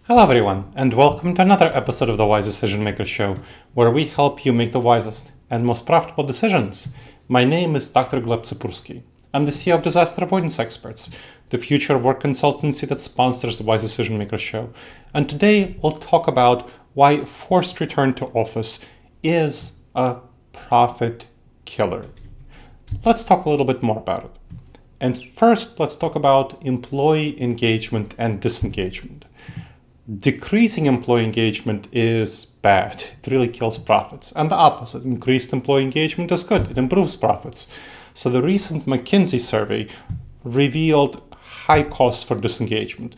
Hello everyone, and welcome to another episode of the Wise Decision Maker Show, where we help you make the wisest and most profitable decisions. My name is Dr. Gleb Tsipursky. I'm the CEO of Disaster Avoidance Experts, the future of work consultancy that sponsors the Wise Decision Maker Show. And today we'll talk about why forced return to office is a profit killer. Let's talk a little bit more about it. And first, let's talk about employee engagement and disengagement. Decreasing employee engagement is bad. It really kills profits. And the opposite, increased employee engagement is good. It improves profits. So the recent McKinsey survey revealed high costs for disengagement.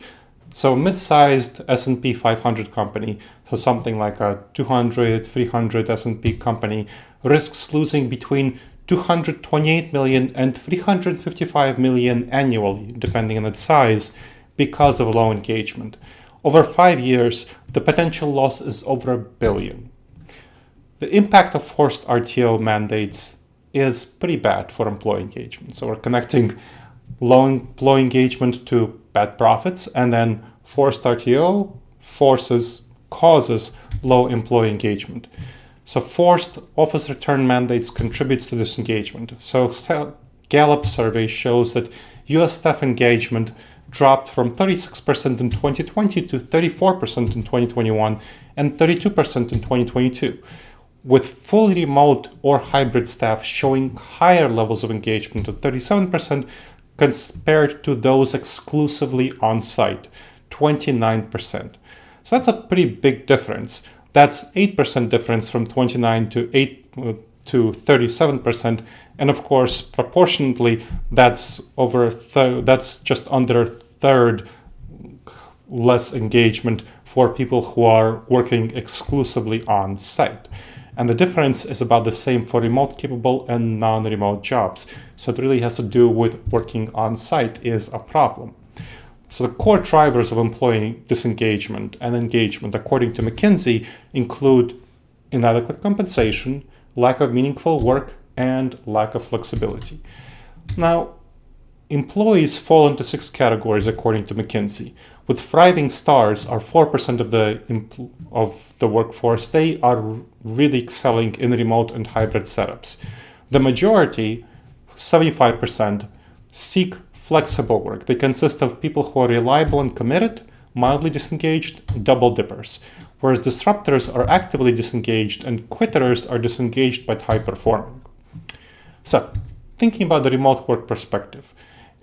So a mid-sized S&P 500 company, so something like a 200, 300 S&P company, risks losing between 228 million and 355 million annually, depending on its size, because of low engagement. Over 5 years, the potential loss is over $1 billion. The impact of forced RTO mandates is pretty bad for employee engagement. So we're connecting low employee engagement to bad profits, and then forced RTO causes low employee engagement. So forced office return mandates contributes to disengagement. So Gallup survey shows that US staff engagement dropped from 36% in 2020 to 34% in 2021 and 32% in 2022, with fully remote or hybrid staff showing higher levels of engagement of 37% compared to those exclusively on-site, 29%. So that's a pretty big difference. That's 8% difference from 29 to 37%, and of course, proportionately, that's just under a third less engagement for people who are working exclusively on site. And the difference is about the same for remote capable and non-remote jobs. So it really has to do with working on site is a problem. So the core drivers of employee disengagement and engagement, according to McKinsey, include inadequate compensation, lack of meaningful work, and lack of flexibility. Now, employees fall into 6 categories according to McKinsey. With thriving stars are 4% of the workforce. They are really excelling in remote and hybrid setups. The majority, 75%, seek flexible work. They consist of people who are reliable and committed, mildly disengaged, double dippers. Whereas disruptors are actively disengaged and quitters are disengaged but high performing. So, thinking about the remote work perspective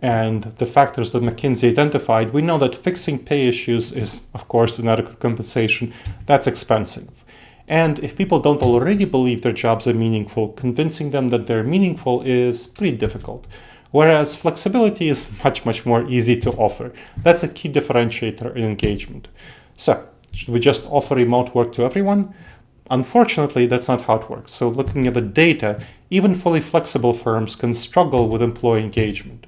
and the factors that McKinsey identified, we know that fixing pay issues is, of course, inadequate compensation. That's expensive. And if people don't already believe their jobs are meaningful, convincing them that they're meaningful is pretty difficult. Whereas flexibility is much more easy to offer. That's a key differentiator in engagement. So, should we just offer remote work to everyone? Unfortunately, that's not how it works. So looking at the data, even fully flexible firms can struggle with employee engagement.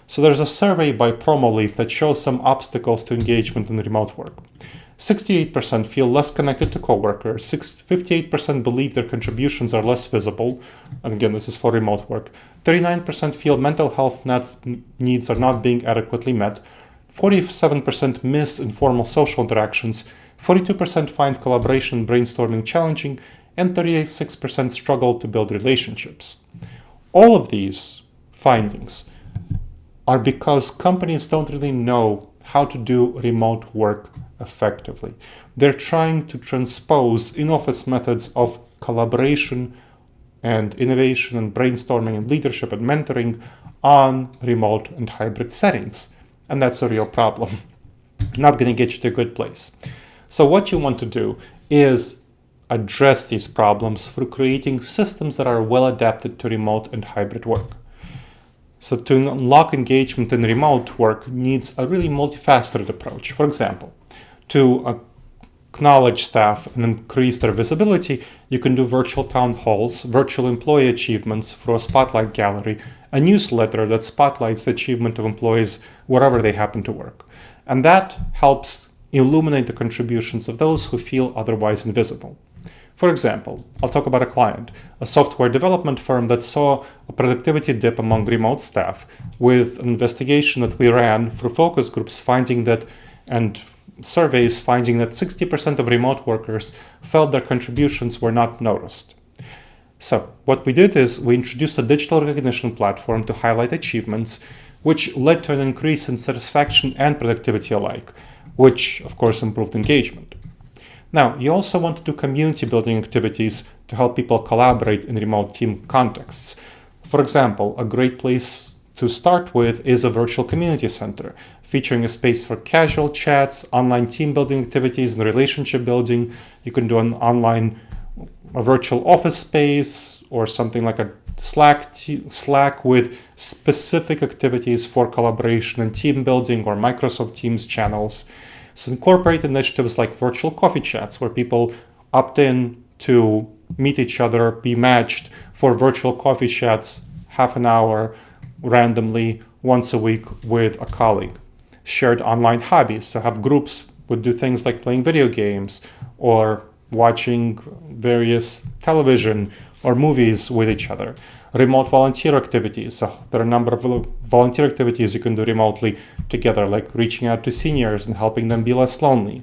So there's a survey by PromoLeaf that shows some obstacles to engagement in remote work. 68% feel less connected to coworkers, 58% believe their contributions are less visible, and again, this is for remote work. 39% feel mental health needs are not being adequately met, 47% miss informal social interactions, 42% find collaboration and brainstorming challenging, and 36% struggle to build relationships. All of these findings are because companies don't really know how to do remote work effectively. They're trying to transpose in-office methods of collaboration and innovation and brainstorming and leadership and mentoring on remote and hybrid settings. And that's a real problem. Not going to get you to a good place. So what you want to do is address these problems through creating systems that are well adapted to remote and hybrid work. So to unlock engagement in remote work needs a really multifaceted approach. For example, to acknowledge staff and increase their visibility, you can do virtual town halls, virtual employee achievements through a spotlight gallery, a newsletter that spotlights the achievement of employees wherever they happen to work. And that helps illuminate the contributions of those who feel otherwise invisible. For example, I'll talk about a client, a software development firm that saw a productivity dip among remote staff with an investigation that we ran through focus groups, finding that and surveys finding that 60% of remote workers felt their contributions were not noticed. So what we did is we introduced a digital recognition platform to highlight achievements, which led to an increase in satisfaction and productivity alike, which of course improved engagement. Now, you also want to do community building activities to help people collaborate in remote team contexts. For example, a great place to start with is a virtual community center, featuring a space for casual chats, online team building activities, and relationship building. You can do a virtual office space or something like a Slack with specific activities for collaboration and team building, or Microsoft Teams channels. So incorporate initiatives like virtual coffee chats, where people opt in to meet each other, be matched for virtual coffee chats, half an hour randomly once a week with a colleague. Shared online hobbies, so have groups would do things like playing video games or watching various television or movies with each other. Remote volunteer activities, so there are a number of volunteer activities you can do remotely together, like reaching out to seniors and helping them be less lonely.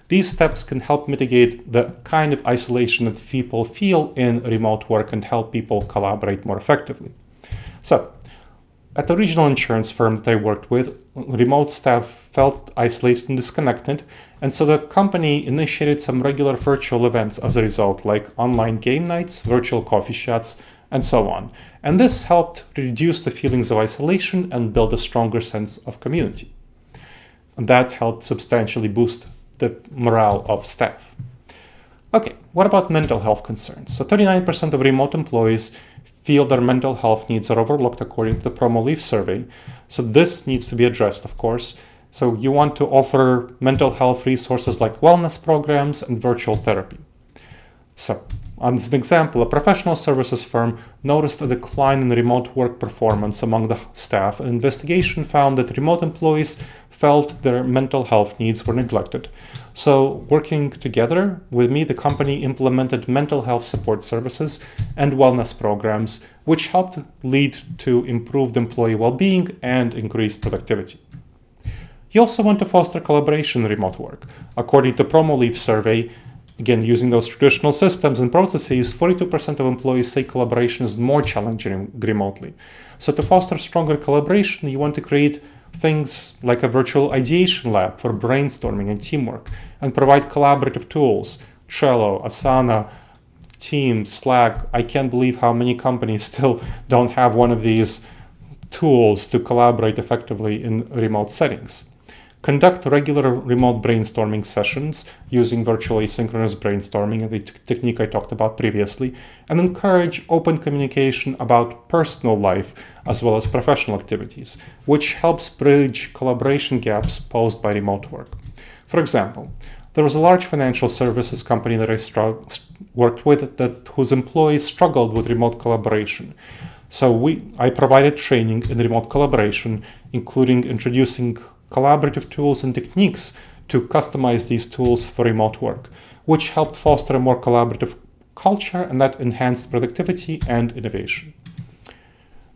These steps can help mitigate the kind of isolation that people feel in remote work and help people collaborate more effectively. So, at the regional insurance firm that I worked with, remote staff felt isolated and disconnected, and so the company initiated some regular virtual events as a result, like online game nights, virtual coffee chats, and so on. And this helped reduce the feelings of isolation and build a stronger sense of community. And that helped substantially boost the morale of staff. Okay, what about mental health concerns? So 39% of remote employees feel their mental health needs are overlooked according to the Promo Leaf survey. So this needs to be addressed, of course. So you want to offer mental health resources like wellness programs and virtual therapy. So, as an example, a professional services firm noticed a decline in remote work performance among the staff. An investigation found that remote employees felt their mental health needs were neglected. So, working together with me, the company implemented mental health support services and wellness programs, which helped lead to improved employee well-being and increased productivity. You also want to foster collaboration in remote work. According to the Promo Leaf survey, again, using those traditional systems and processes, 42% of employees say collaboration is more challenging remotely. So to foster stronger collaboration, you want to create things like a virtual ideation lab for brainstorming and teamwork, and provide collaborative tools, Trello, Asana, Teams, Slack. I can't believe how many companies still don't have one of these tools to collaborate effectively in remote settings. Conduct regular remote brainstorming sessions using virtual asynchronous brainstorming, and the technique I talked about previously, and encourage open communication about personal life as well as professional activities, which helps bridge collaboration gaps posed by remote work. For example, there was a large financial services company that I worked with whose employees struggled with remote collaboration. So I provided training in remote collaboration, including introducing collaborative tools and techniques to customize these tools for remote work, which helped foster a more collaborative culture, and that enhanced productivity and innovation.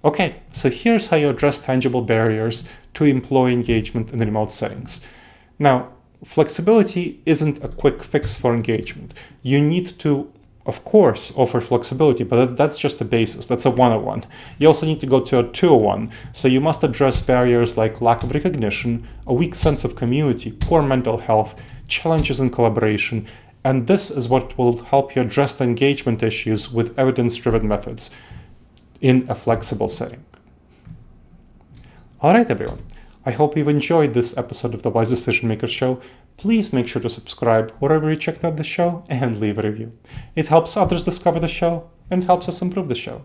Okay, so here's how you address tangible barriers to employee engagement in remote settings. Now, flexibility isn't a quick fix for engagement. You need to, of course, offer flexibility, but that's just a basis. That's a 101. You also need to go to a 201. So you must address barriers like lack of recognition, a weak sense of community, poor mental health, challenges in collaboration, and this is what will help you address the engagement issues with evidence-driven methods in a flexible setting. All right, everyone. I hope you've enjoyed this episode of the Wise Decision Maker Show. Please make sure to subscribe wherever you checked out the show and leave a review. It helps others discover the show and helps us improve the show.